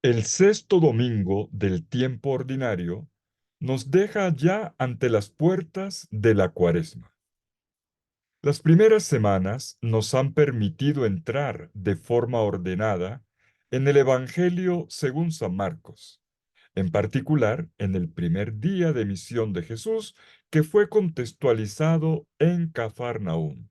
El sexto domingo del tiempo ordinario nos deja ya ante las puertas de la Cuaresma. Las primeras semanas nos han permitido entrar de forma ordenada en el Evangelio según San Marcos, en particular en el primer día de misión de Jesús, que fue contextualizado en Cafarnaúm.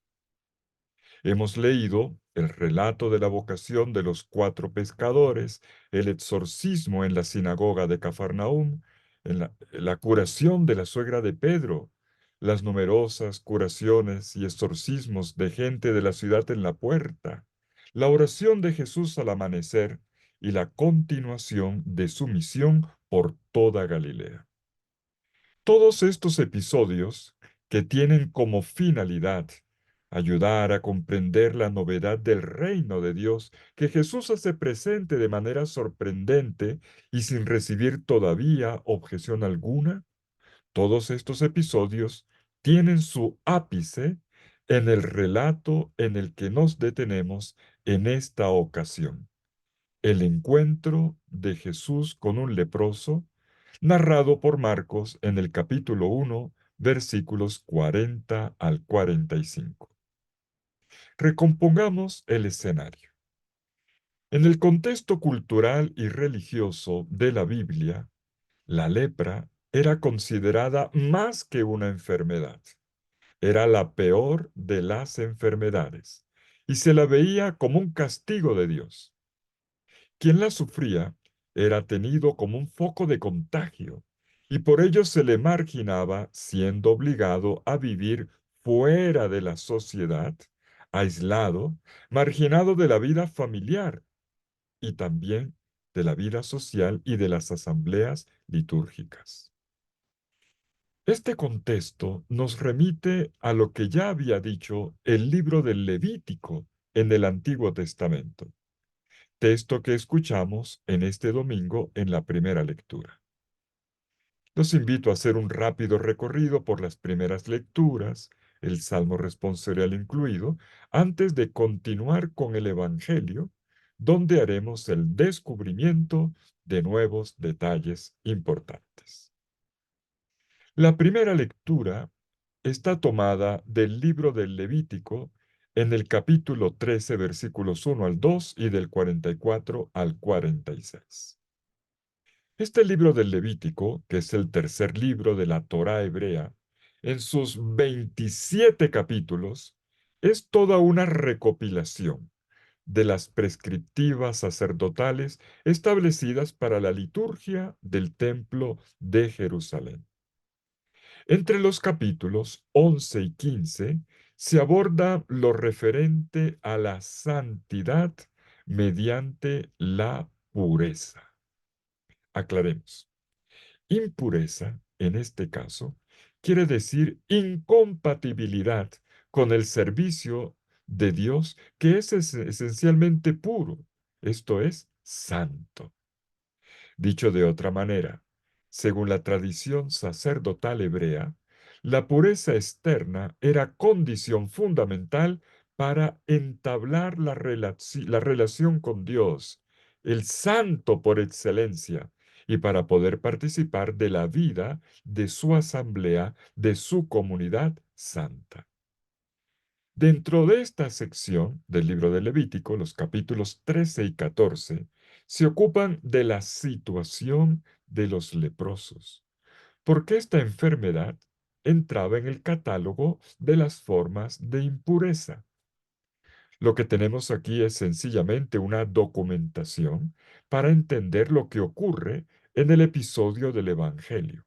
Hemos leído el relato de la vocación de los cuatro pescadores, el exorcismo en la sinagoga de Cafarnaúm, la curación de la suegra de Pedro, las numerosas curaciones y exorcismos de gente de la ciudad en la puerta, la oración de Jesús al amanecer y la continuación de su misión por toda Galilea. Todos estos episodios, que tienen como finalidad ayudar a comprender la novedad del reino de Dios, que Jesús hace presente de manera sorprendente y sin recibir todavía objeción alguna, todos estos episodios tienen su ápice en el relato en el que nos detenemos en esta ocasión, el encuentro de Jesús con un leproso, narrado por Marcos en el capítulo 1, versículos 40 al 45. Recompongamos el escenario. En el contexto cultural y religioso de la Biblia, la lepra era considerada más que una enfermedad. Era la peor de las enfermedades y se la veía como un castigo de Dios. Quien la sufría era tenido como un foco de contagio y por ello se le marginaba, siendo obligado a vivir fuera de la sociedad, aislado, marginado de la vida familiar y también de la vida social y de las asambleas litúrgicas. Este contexto nos remite a lo que ya había dicho el libro del Levítico en el Antiguo Testamento, texto que escuchamos en este domingo en la primera lectura. Los invito a hacer un rápido recorrido por las primeras lecturas, el Salmo responsorial incluido, antes de continuar con el Evangelio, donde haremos el descubrimiento de nuevos detalles importantes. La primera lectura está tomada del libro del Levítico en el capítulo 13, versículos 1 al 2 y del 44 al 46. Este libro del Levítico, que es el tercer libro de la Torá hebrea, en sus 27 capítulos, es toda una recopilación de las prescriptivas sacerdotales establecidas para la liturgia del Templo de Jerusalén. Entre los capítulos 11 y 15 se aborda lo referente a la santidad mediante la pureza. Aclaremos. Impureza, en este caso, quiere decir incompatibilidad con el servicio de Dios, que es esencialmente puro, esto es, santo. Dicho de otra manera, según la tradición sacerdotal hebrea, la pureza externa era condición fundamental para entablar la relación con Dios, el santo por excelencia, y para poder participar de la vida de su asamblea, de su comunidad santa. Dentro de esta sección del libro de Levítico, los capítulos 13 y 14 se ocupan de la situación de los leprosos, porque esta enfermedad entraba en el catálogo de las formas de impureza. Lo que tenemos aquí es sencillamente una documentación para entender lo que ocurre en el episodio del Evangelio.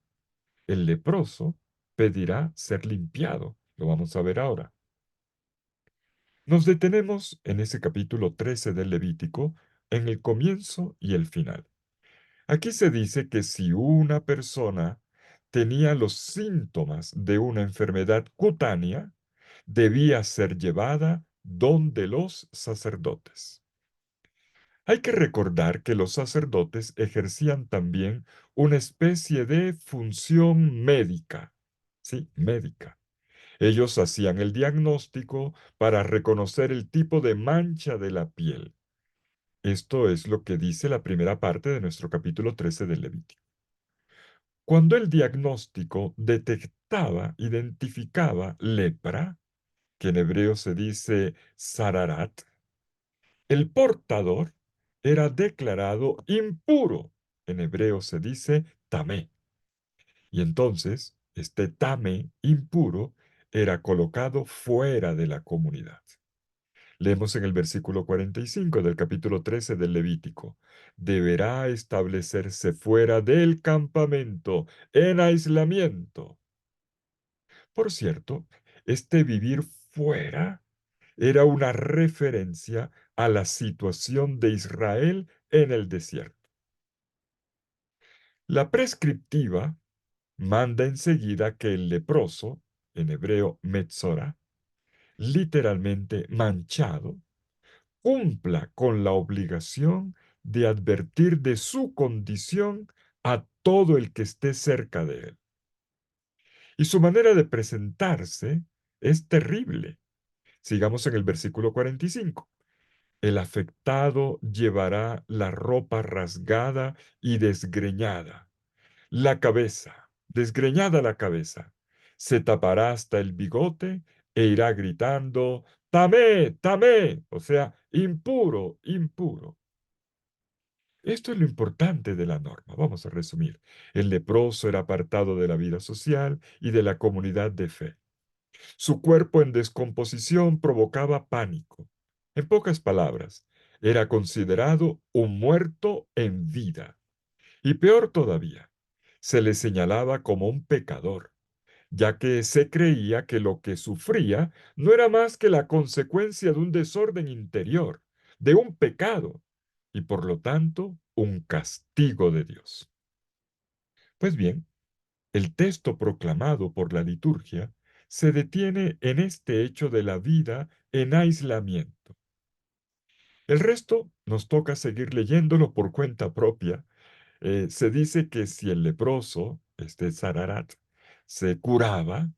El leproso pedirá ser limpiado. Lo vamos a ver ahora. Nos detenemos en ese capítulo 13 del Levítico, en el comienzo y el final. Aquí se dice que si una persona tenía los síntomas de una enfermedad cutánea, debía ser llevada donde los sacerdotes. Hay que recordar que los sacerdotes ejercían también una especie de función médica, sí, médica. Ellos hacían el diagnóstico para reconocer el tipo de mancha de la piel. Esto es lo que dice la primera parte de nuestro capítulo 13 del Levítico. Cuando el diagnóstico detectaba, identificaba lepra, que en hebreo se dice sararat, el portador era declarado impuro, en hebreo se dice tamé. Y entonces, este tamé impuro era colocado fuera de la comunidad. Leemos en el versículo 45 del capítulo 13 del Levítico. Deberá establecerse fuera del campamento, en aislamiento. Por cierto, este vivir fuera era una referencia a la situación de Israel en el desierto. La prescriptiva manda enseguida que el leproso, en hebreo metzora, literalmente manchado, cumpla con la obligación de advertir de su condición a todo el que esté cerca de él. Y su manera de presentarse es terrible. Sigamos en el versículo 45. El afectado llevará la ropa rasgada y desgreñada, la cabeza, desgreñada la cabeza, se tapará hasta el bigote e irá gritando, Tamé, tamé, o sea, impuro, impuro. Esto es lo importante de la norma. Vamos a resumir. El leproso era apartado de la vida social y de la comunidad de fe. Su cuerpo en descomposición provocaba pánico. En pocas palabras, era considerado un muerto en vida. Y peor todavía, se le señalaba como un pecador, ya que se creía que lo que sufría no era más que la consecuencia de un desorden interior, de un pecado, y por lo tanto un castigo de Dios. Pues bien, el texto proclamado por la liturgia se detiene en este hecho de la vida en aislamiento. El resto nos toca seguir leyéndolo por cuenta propia. Se dice que si el leproso, este Zararat, se curaba,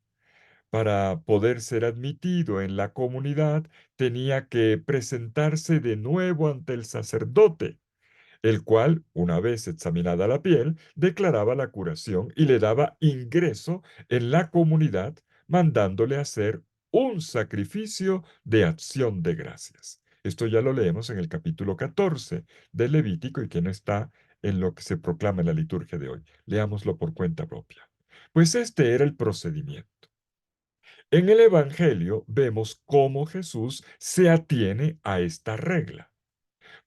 para poder ser admitido en la comunidad, tenía que presentarse de nuevo ante el sacerdote, el cual, una vez examinada la piel, declaraba la curación y le daba ingreso en la comunidad, mandándole hacer un sacrificio de acción de gracias. Esto ya lo leemos en el capítulo 14 del Levítico y que no está en lo que se proclama en la liturgia de hoy. Leámoslo por cuenta propia. Pues este era el procedimiento. En el Evangelio vemos cómo Jesús se atiene a esta regla.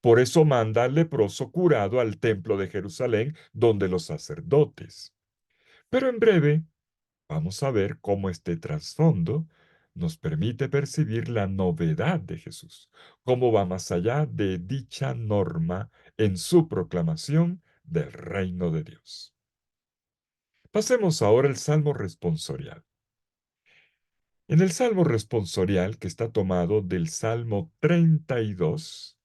Por eso manda al leproso curado al templo de Jerusalén, donde los sacerdotes. Pero en breve vamos a ver cómo este trasfondo nos permite percibir la novedad de Jesús, cómo va más allá de dicha norma en su proclamación del reino de Dios. Pasemos ahora al Salmo responsorial. En el Salmo responsorial, que está tomado del Salmo 32,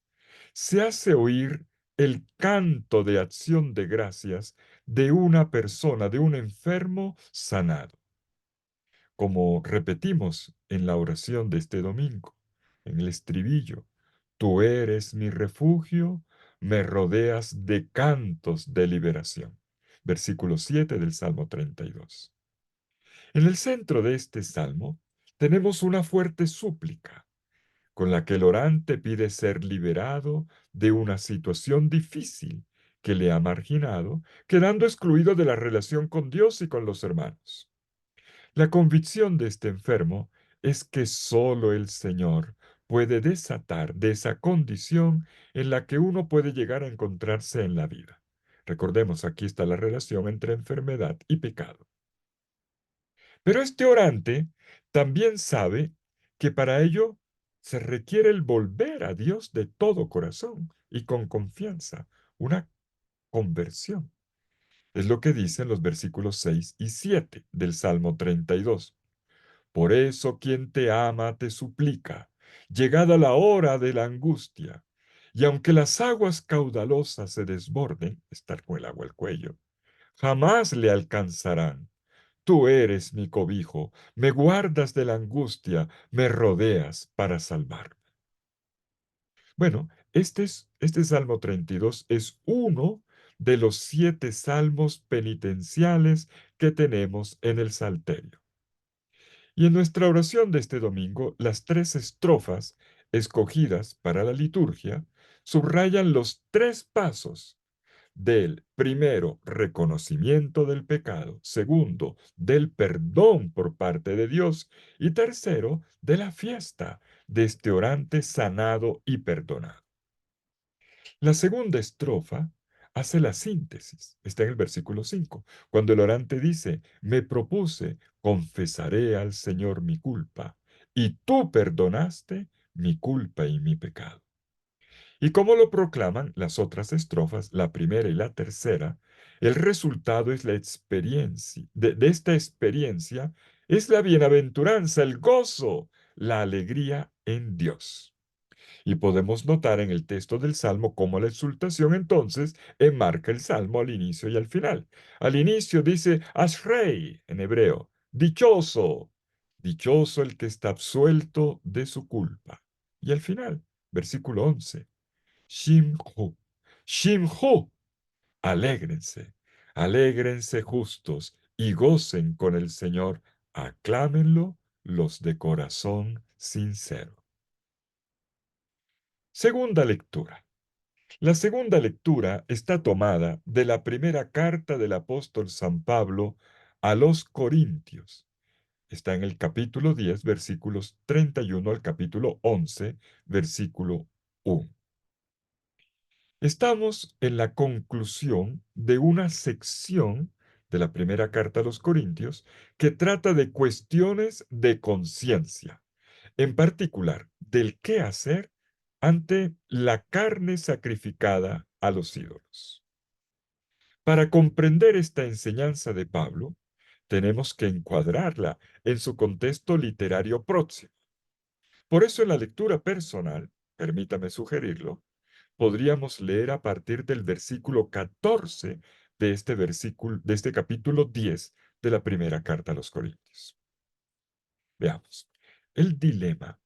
se hace oír el canto de acción de gracias de una persona, de un enfermo sanado, como repetimos en la oración de este domingo, en el estribillo. Tú eres mi refugio, me rodeas de cantos de liberación. Versículo 7 del Salmo 32. En el centro de este salmo tenemos una fuerte súplica con la que el orante pide ser liberado de una situación difícil que le ha marginado, quedando excluido de la relación con Dios y con los hermanos. La convicción de este enfermo es que solo el Señor puede desatar de esa condición en la que uno puede llegar a encontrarse en la vida. Recordemos, aquí está la relación entre enfermedad y pecado. Pero este orante también sabe que para ello se requiere el volver a Dios de todo corazón y con confianza, una conversión. Es lo que dicen los versículos 6 y 7 del Salmo 32. Por eso quien te ama te suplica, llegada la hora de la angustia, y aunque las aguas caudalosas se desborden, estar con el agua al cuello, jamás le alcanzarán. Tú eres mi cobijo, me guardas de la angustia, me rodeas para salvarme. Bueno, Este Salmo 32 es uno de los 7 salmos penitenciales que tenemos en el Salterio. Y en nuestra oración de este domingo, las 3 estrofas escogidas para la liturgia subrayan los 3 pasos del primero, reconocimiento del pecado; segundo, del perdón por parte de Dios; y tercero, de la fiesta de este orante sanado y perdonado. La segunda estrofa hace la síntesis, está en el versículo 5, cuando el orante dice: me propuse, confesaré al Señor mi culpa, y tú perdonaste mi culpa y mi pecado. Y como lo proclaman las otras estrofas, la primera y la tercera, el resultado es la experiencia, de esta experiencia es la bienaventuranza, el gozo, la alegría en Dios. Y podemos notar en el texto del Salmo cómo la exultación entonces enmarca el Salmo al inicio y al final. Al inicio dice Ashrei en hebreo, dichoso, dichoso el que está absuelto de su culpa. Y al final, versículo 11, Shimhu, Shimhu, alégrense, alégrense justos y gocen con el Señor, aclámenlo los de corazón sincero. Segunda lectura. La segunda lectura está tomada de la primera carta del apóstol San Pablo a los Corintios. Está en el capítulo 10, versículos 31 al capítulo 11, versículo 1. Estamos en la conclusión de una sección de la primera carta a los Corintios que trata de cuestiones de conciencia, en particular del qué hacer ante la carne sacrificada a los ídolos. Para comprender esta enseñanza de Pablo, tenemos que encuadrarla en su contexto literario próximo. Por eso en la lectura personal, permítame sugerirlo, podríamos leer a partir del versículo 14 de este capítulo 10 de la primera carta a los Corintios. Veamos. El dilema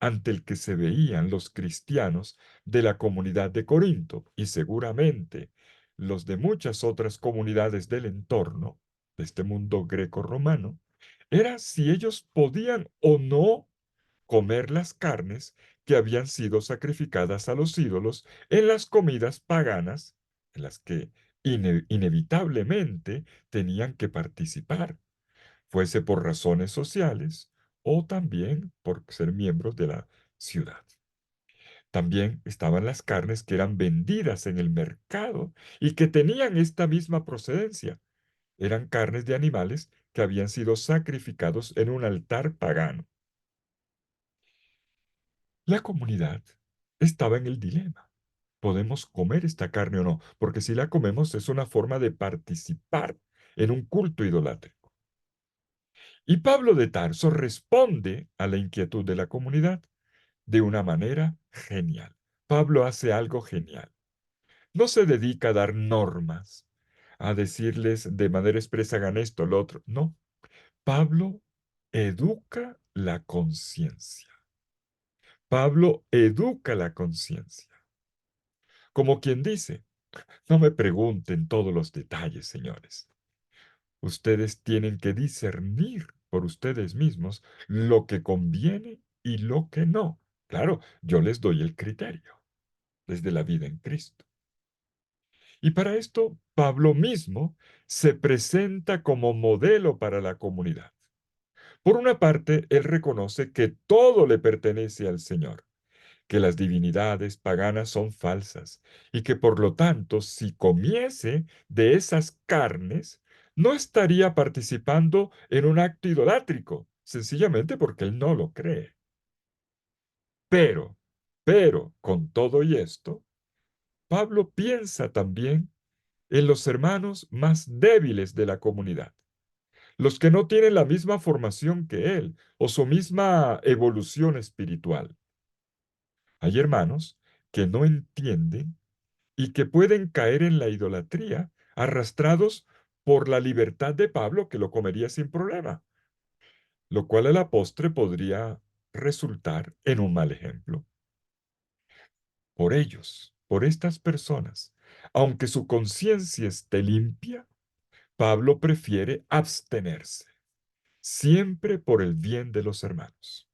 ante el que se veían los cristianos de la comunidad de Corinto y seguramente los de muchas otras comunidades del entorno de este mundo greco-romano, era si ellos podían o no comer las carnes que habían sido sacrificadas a los ídolos en las comidas paganas en las que inevitablemente tenían que participar, fuese por razones sociales o también por ser miembros de la ciudad. También estaban las carnes que eran vendidas en el mercado y que tenían esta misma procedencia. Eran carnes de animales que habían sido sacrificados en un altar pagano. La comunidad estaba en el dilema. ¿Podemos comer esta carne o no? Porque si la comemos es una forma de participar en un culto idolátrico. Y Pablo de Tarso responde a la inquietud de la comunidad de una manera genial. Pablo hace algo genial. No se dedica a dar normas, a decirles de manera expresa hagan esto, lo otro. No. Pablo educa la conciencia. Pablo educa la conciencia. Como quien dice, no me pregunten todos los detalles, señores. Ustedes tienen que discernir por ustedes mismos lo que conviene y lo que no. Claro, yo les doy el criterio desde la vida en Cristo. Y para esto, Pablo mismo se presenta como modelo para la comunidad. Por una parte, él reconoce que todo le pertenece al Señor, que las divinidades paganas son falsas y que por lo tanto, si comiese de esas carnes, no estaría participando en un acto idolátrico, sencillamente porque él no lo cree. Pero, con todo y esto, Pablo piensa también en los hermanos más débiles de la comunidad, los que no tienen la misma formación que él o su misma evolución espiritual. Hay hermanos que no entienden y que pueden caer en la idolatría, arrastrados por la libertad de Pablo, que lo comería sin problema, lo cual a la postre podría resultar en un mal ejemplo. Por ellos, por estas personas, aunque su conciencia esté limpia, Pablo prefiere abstenerse, siempre por el bien de los hermanos.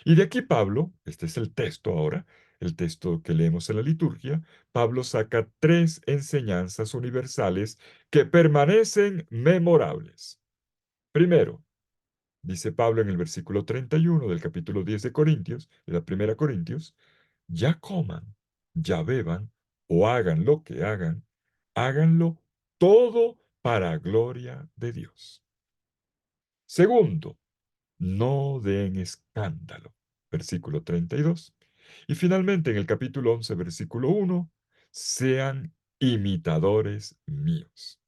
Y de aquí Pablo, este es el texto ahora, el texto que leemos en la liturgia, Pablo saca tres enseñanzas universales que permanecen memorables. Primero, dice Pablo en el versículo 31 del capítulo 10 de Corintios, de la primera Corintios, ya coman, ya beban o hagan lo que hagan, háganlo todo para gloria de Dios. Segundo, no den escándalo. Versículo 32. Y finalmente en el capítulo 11, versículo 1, sean imitadores míos.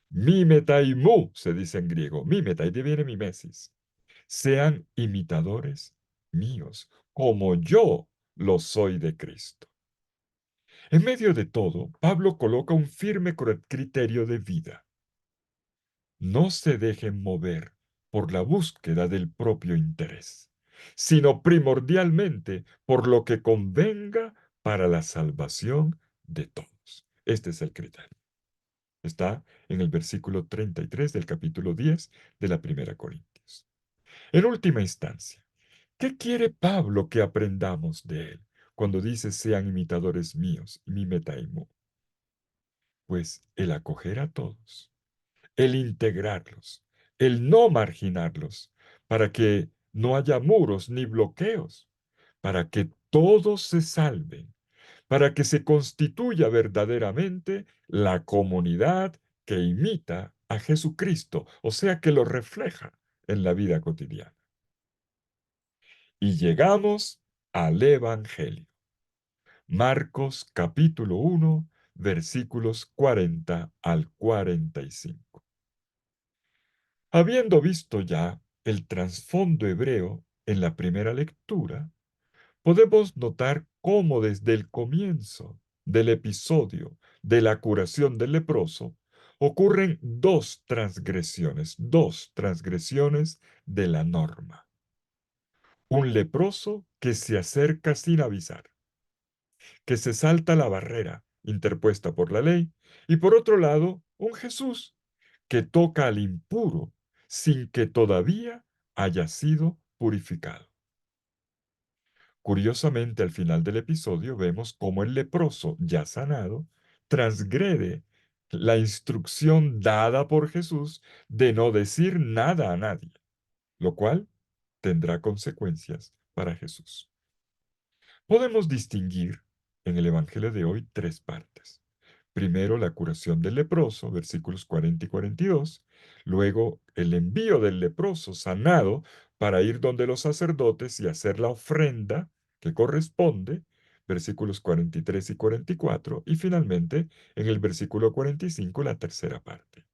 Mimetai mu, se dice en griego. Mimetai, de viene mimesis. Sean imitadores míos, como yo lo soy de Cristo. En medio de todo, Pablo coloca un firme criterio de vida. No se dejen mover por la búsqueda del propio interés, sino primordialmente por lo que convenga para la salvación de todos. Este es el criterio. Está en el versículo 33 del capítulo 10 de la primera Corintios. En última instancia, ¿qué quiere Pablo que aprendamos de él cuando dice sean imitadores míos, mi metaimo? Pues el acoger a todos, el integrarlos, el no marginarlos, para que no haya muros ni bloqueos, para que todos se salven, para que se constituya verdaderamente la comunidad que imita a Jesucristo, o sea, que lo refleja en la vida cotidiana. Y llegamos al Evangelio. Marcos capítulo 1, versículos 40 al 45. Habiendo visto ya el trasfondo hebreo en la primera lectura, podemos notar cómo desde el comienzo del episodio de la curación del leproso ocurren dos transgresiones de la norma. Un leproso que se acerca sin avisar, que se salta la barrera interpuesta por la ley, y por otro lado, un Jesús que toca al impuro sin que todavía haya sido purificado. Curiosamente, al final del episodio vemos cómo el leproso, ya sanado, transgrede la instrucción dada por Jesús de no decir nada a nadie, lo cual tendrá consecuencias para Jesús. Podemos distinguir en el Evangelio de hoy tres partes. Primero, la curación del leproso, versículos 40 y 42. Luego, el envío del leproso sanado para ir donde los sacerdotes y hacer la ofrenda que corresponde, versículos 43 y 44. Y finalmente, en el versículo 45, la tercera parte,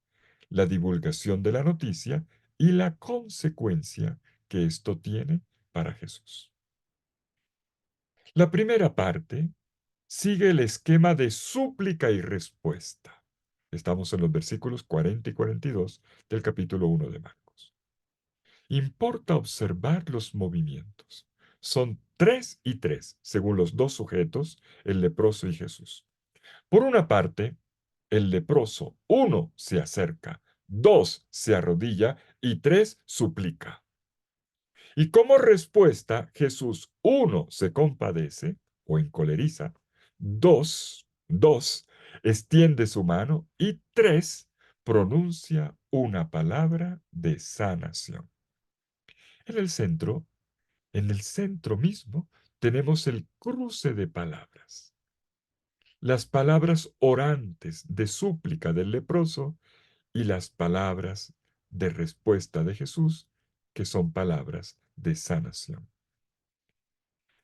la divulgación de la noticia y la consecuencia que esto tiene para Jesús. La primera parte sigue el esquema de súplica y respuesta. Estamos en los versículos 40 y 42 del capítulo 1 de Marcos. Importa observar los movimientos. Son tres y tres, según los dos sujetos, el leproso y Jesús. Por una parte, el leproso, uno, se acerca, dos, se arrodilla y tres, suplica. Y como respuesta, Jesús, uno, se compadece o encoleriza, dos, extiende su mano y tres, pronuncia una palabra de sanación. En el centro, en el centro mismo, tenemos el cruce de palabras. Las palabras orantes de súplica del leproso y las palabras de respuesta de Jesús, que son palabras de sanación.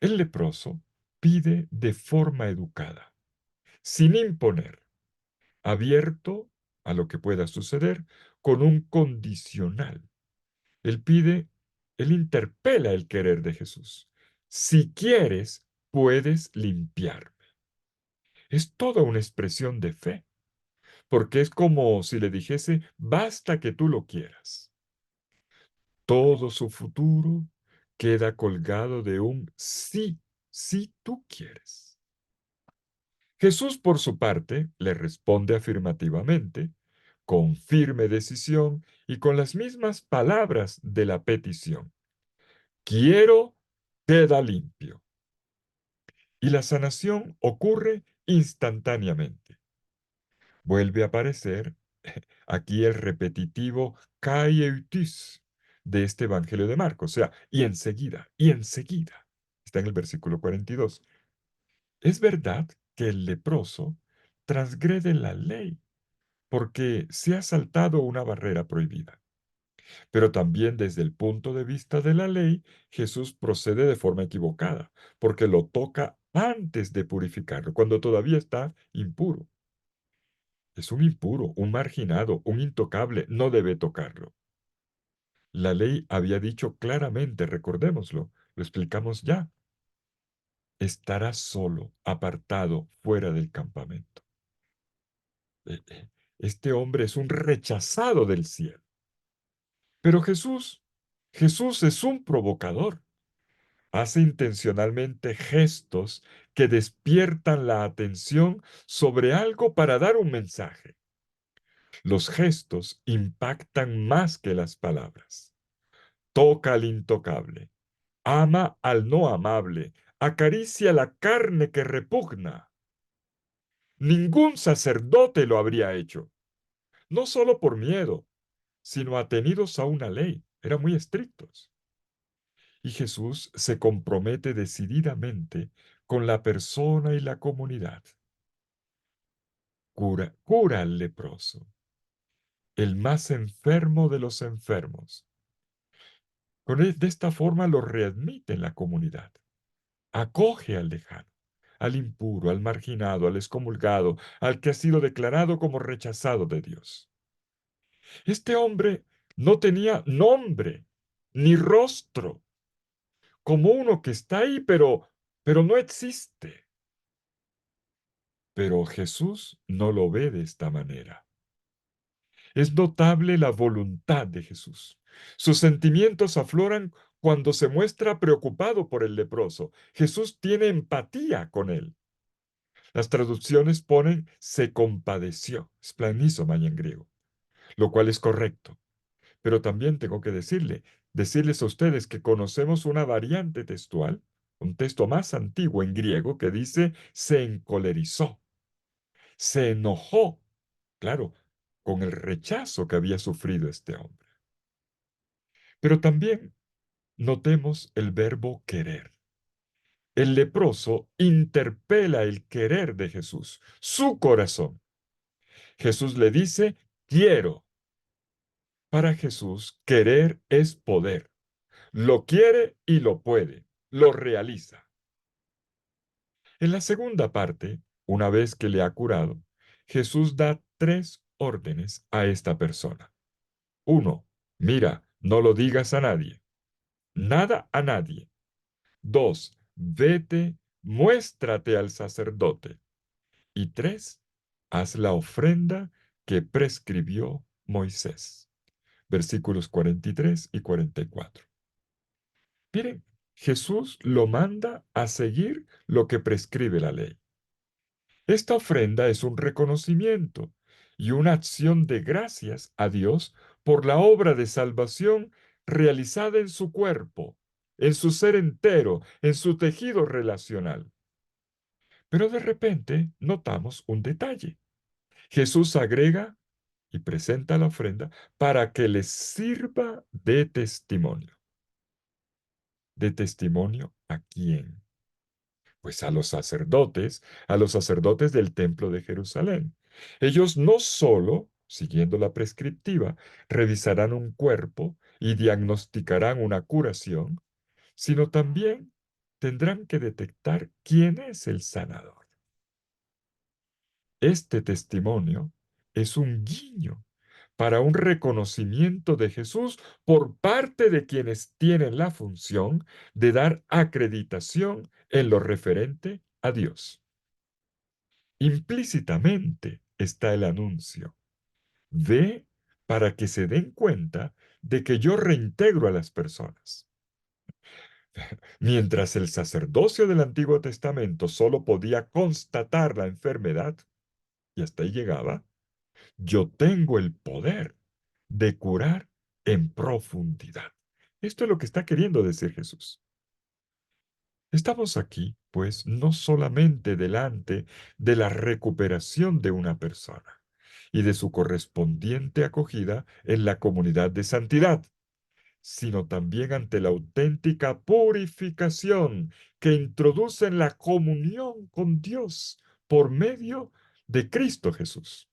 El leproso pide de forma educada, sin imponer, abierto a lo que pueda suceder, con un condicional. Él pide, él interpela el querer de Jesús. Si quieres, puedes limpiarme. Es toda una expresión de fe, porque es como si le dijese, basta que tú lo quieras. Todo su futuro queda colgado de un sí, si tú quieres. Jesús, por su parte, le responde afirmativamente, con firme decisión y con las mismas palabras de la petición. Quiero, queda limpio. Y la sanación ocurre instantáneamente. Vuelve a aparecer aquí el repetitivo kai eutis de este Evangelio de Marcos, o sea, y enseguida. Está en el versículo 42. Es verdad que el leproso transgrede la ley porque se ha saltado una barrera prohibida. Pero también desde el punto de vista de la ley, Jesús procede de forma equivocada, porque lo toca antes de purificarlo, cuando todavía está impuro. Es un impuro, un marginado, un intocable, no debe tocarlo. La ley había dicho claramente, recordémoslo, lo explicamos ya, estará solo, apartado, fuera del campamento. Este hombre es un rechazado del cielo. Pero Jesús es un provocador. Hace intencionalmente gestos que despiertan la atención sobre algo para dar un mensaje. Los gestos impactan más que las palabras. Toca al intocable, ama al no amable, acaricia la carne que repugna. Ningún sacerdote lo habría hecho, no solo por miedo, sino atenidos a una ley. Eran muy estrictos. Y Jesús se compromete decididamente con la persona y la comunidad. Cura al leproso, el más enfermo de los enfermos. De esta forma lo readmite en la comunidad. Acoge al lejano, al impuro, al marginado, al excomulgado, al que ha sido declarado como rechazado de Dios. Este hombre no tenía nombre ni rostro, como uno que está ahí, pero no existe. Pero Jesús no lo ve de esta manera. Es notable la voluntad de Jesús. Sus sentimientos afloran cuando se muestra preocupado por el leproso. Jesús tiene empatía con él. Las traducciones ponen se compadeció, splanizomai en griego, lo cual es correcto. Pero también tengo que decirles a ustedes que conocemos una variante textual, un texto más antiguo en griego que dice se encolerizó, se enojó, claro, con el rechazo que había sufrido este hombre. Pero también notemos el verbo querer. El leproso interpela el querer de Jesús, su corazón. Jesús le dice, quiero. Para Jesús, querer es poder. Lo quiere y lo puede. Lo realiza. En la segunda parte, una vez que le ha curado, Jesús da tres órdenes a esta persona. Uno, mira, no lo digas a nadie. Nada a nadie. Dos, vete, muéstrate al sacerdote. Y tres, haz la ofrenda que prescribió Moisés. Versículos 43 y 44. Miren, Jesús lo manda a seguir lo que prescribe la ley. Esta ofrenda es un reconocimiento y una acción de gracias a Dios por la obra de salvación realizada en su cuerpo, en su ser entero, en su tejido relacional. Pero de repente notamos un detalle. Jesús agrega y presenta la ofrenda para que les sirva de testimonio. ¿De testimonio a quién? Pues a los sacerdotes del templo de Jerusalén. Ellos no solo, siguiendo la prescriptiva, revisarán un cuerpo y diagnosticarán una curación, sino también tendrán que detectar quién es el sanador. Este testimonio es un guiño para un reconocimiento de Jesús por parte de quienes tienen la función de dar acreditación en lo referente a Dios. Implícitamente está el anuncio. Ve para que se den cuenta de que yo reintegro a las personas. Mientras el sacerdocio del Antiguo Testamento solo podía constatar la enfermedad, y hasta ahí llegaba, yo tengo el poder de curar en profundidad. Esto es lo que está queriendo decir Jesús. Estamos aquí, pues, no solamente delante de la recuperación de una persona y de su correspondiente acogida en la comunidad de santidad, sino también ante la auténtica purificación que introduce en la comunión con Dios por medio de Cristo Jesús.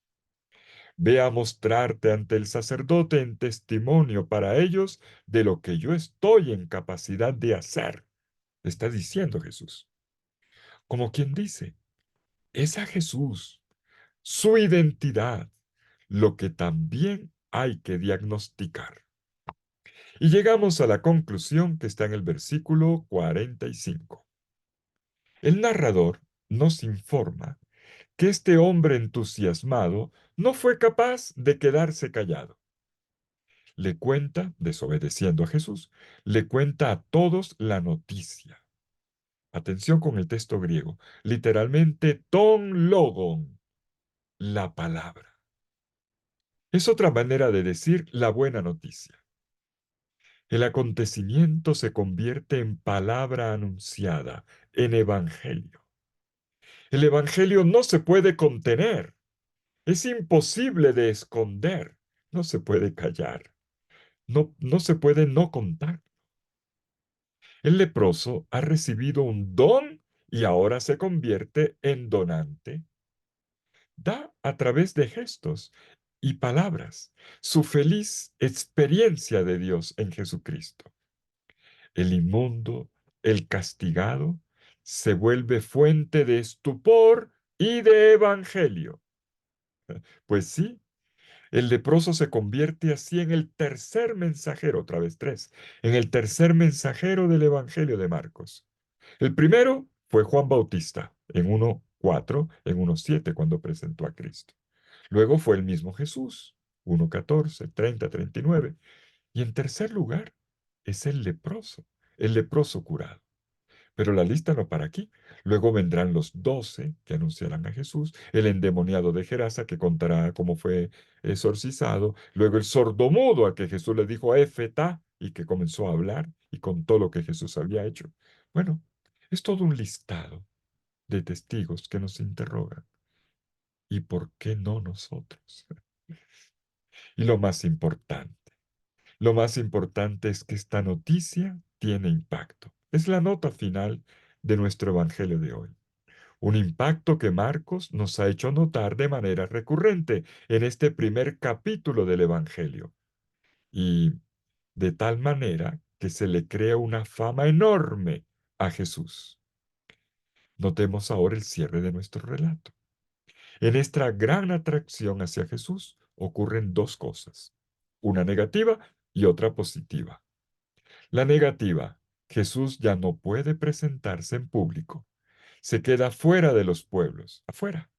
Ve a mostrarte ante el sacerdote en testimonio para ellos de lo que yo estoy en capacidad de hacer, está diciendo Jesús. Como quien dice, es a Jesús, su identidad, lo que también hay que diagnosticar. Y llegamos a la conclusión que está en el versículo 45. El narrador nos informa que este hombre entusiasmado no fue capaz de quedarse callado. Le cuenta, desobedeciendo a Jesús, le cuenta a todos la noticia. Atención con el texto griego, literalmente ton logon, la palabra. Es otra manera de decir la buena noticia. El acontecimiento se convierte en palabra anunciada, en evangelio. El evangelio no se puede contener, es imposible de esconder, no se puede callar, no se puede no contar. El leproso ha recibido un don y ahora se convierte en donante. Da a través de gestos y palabras su feliz experiencia de Dios en Jesucristo. El inmundo, el castigado, se vuelve fuente de estupor y de evangelio. Pues sí, el leproso se convierte así en el tercer mensajero, otra vez tres, en el tercer mensajero del Evangelio de Marcos. El primero fue Juan Bautista, en 1:4, en 1:7, cuando presentó a Cristo. Luego fue el mismo Jesús, 1:14, 30, 39. Y en tercer lugar es el leproso curado. Pero la lista no para aquí. Luego vendrán los 12 que anunciarán a Jesús, el endemoniado de Gerasa que contará cómo fue exorcizado, luego el sordomudo al que Jesús le dijo Éfeta y que comenzó a hablar y contó lo que Jesús había hecho. Bueno, es todo un listado de testigos que nos interrogan. ¿Y por qué no nosotros? Y lo más importante es que esta noticia tiene impacto. Es la nota final de nuestro Evangelio de hoy. Un impacto que Marcos nos ha hecho notar de manera recurrente en este primer capítulo del Evangelio. Y de tal manera que se le crea una fama enorme a Jesús. Notemos ahora el cierre de nuestro relato. En esta gran atracción hacia Jesús ocurren dos cosas, una negativa y otra positiva. La negativa, Jesús ya no puede presentarse en público, se queda fuera de los pueblos, afuera,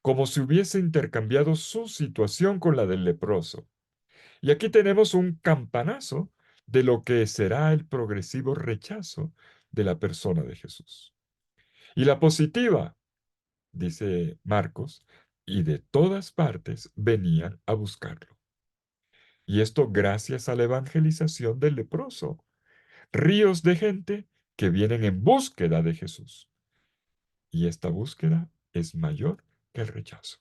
como si hubiese intercambiado su situación con la del leproso. Y aquí tenemos un campanazo de lo que será el progresivo rechazo de la persona de Jesús. Y la positiva, dice Marcos, y de todas partes venían a buscarlo. Y esto gracias a la evangelización del leproso. Ríos de gente que vienen en búsqueda de Jesús. Y esta búsqueda es mayor que el rechazo.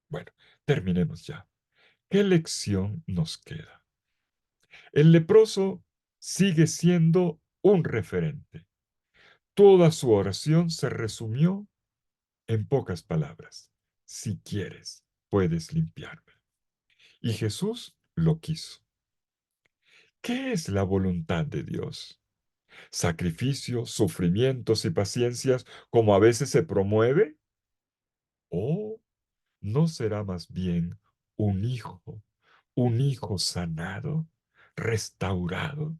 Bueno, terminemos ya. ¿Qué lección nos queda? El leproso sigue siendo un referente. Toda su oración se resumió en pocas palabras. Si quieres, puedes limpiarme. Y Jesús lo quiso. ¿Qué es la voluntad de Dios? ¿Sacrificios, sufrimientos y paciencias como a veces se promueve? ¿O no será más bien un un hijo sanado, restaurado?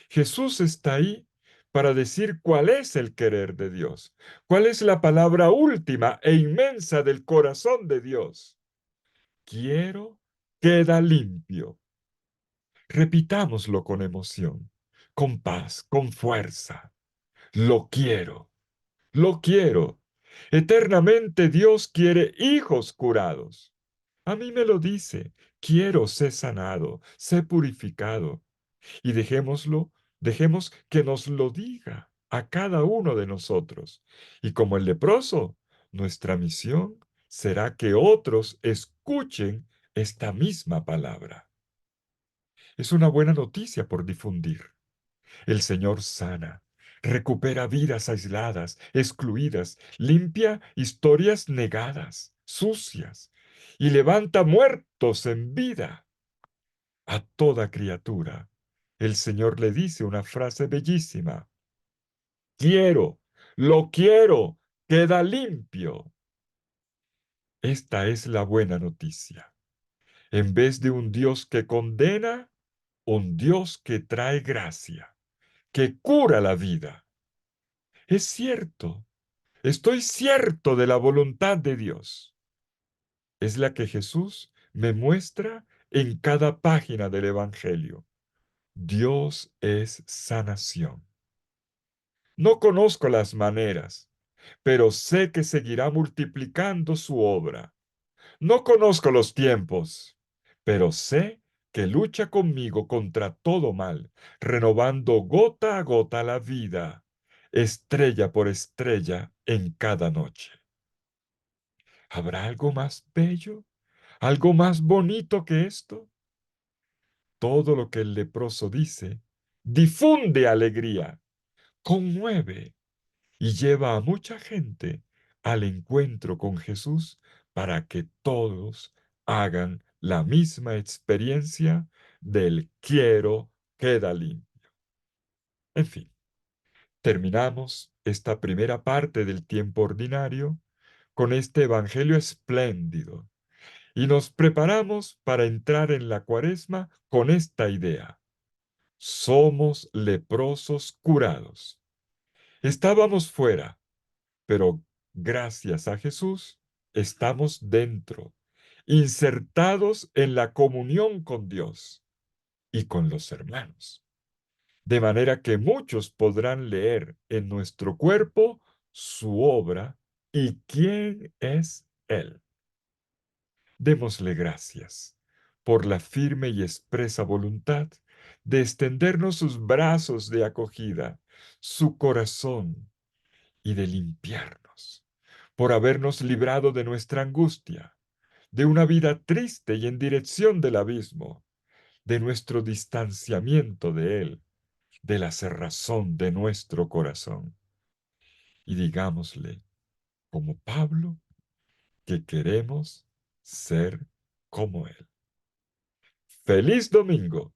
Jesús está ahí para decir cuál es el querer de Dios, cuál es la palabra última e inmensa del corazón de Dios. Quiero, queda limpio. Repitámoslo con emoción, con paz, con fuerza. Lo quiero, lo quiero. Eternamente Dios quiere hijos curados. A mí me lo dice, quiero ser sanado, ser purificado. Y dejemos que nos lo diga a cada uno de nosotros. Y como el leproso, nuestra misión será que otros escuchen esta misma palabra. Es una buena noticia por difundir. El Señor sana, recupera vidas aisladas, excluidas, limpia historias negadas, sucias, y levanta muertos en vida. A toda criatura, el Señor le dice una frase bellísima. Quiero, lo quiero, queda limpio. Esta es la buena noticia. En vez de un Dios que condena, un Dios que trae gracia, que cura la vida. Es cierto, estoy cierto de la voluntad de Dios. Es la que Jesús me muestra en cada página del Evangelio. Dios es sanación. No conozco las maneras, pero sé que seguirá multiplicando su obra. No conozco los tiempos, pero sé que lucha conmigo contra todo mal, renovando gota a gota la vida, estrella por estrella en cada noche. ¿Habrá algo más bello? ¿Algo más bonito que esto? Todo lo que el leproso dice difunde alegría, conmueve y lleva a mucha gente al encuentro con Jesús para que todos hagan la misma experiencia del quiero queda limpio. En fin, terminamos esta primera parte del tiempo ordinario con este Evangelio espléndido y nos preparamos para entrar en la Cuaresma con esta idea. Somos leprosos curados. Estábamos fuera, pero gracias a Jesús estamos dentro, insertados en la comunión con Dios y con los hermanos, de manera que muchos podrán leer en nuestro cuerpo su obra y quién es Él. Démosle gracias por la firme y expresa voluntad de extendernos sus brazos de acogida, su corazón y de limpiarnos, por habernos librado de nuestra angustia, de una vida triste y en dirección del abismo, de nuestro distanciamiento de Él, de la cerrazón de nuestro corazón. Y digámosle, como Pablo, que queremos ser como Él. ¡Feliz domingo!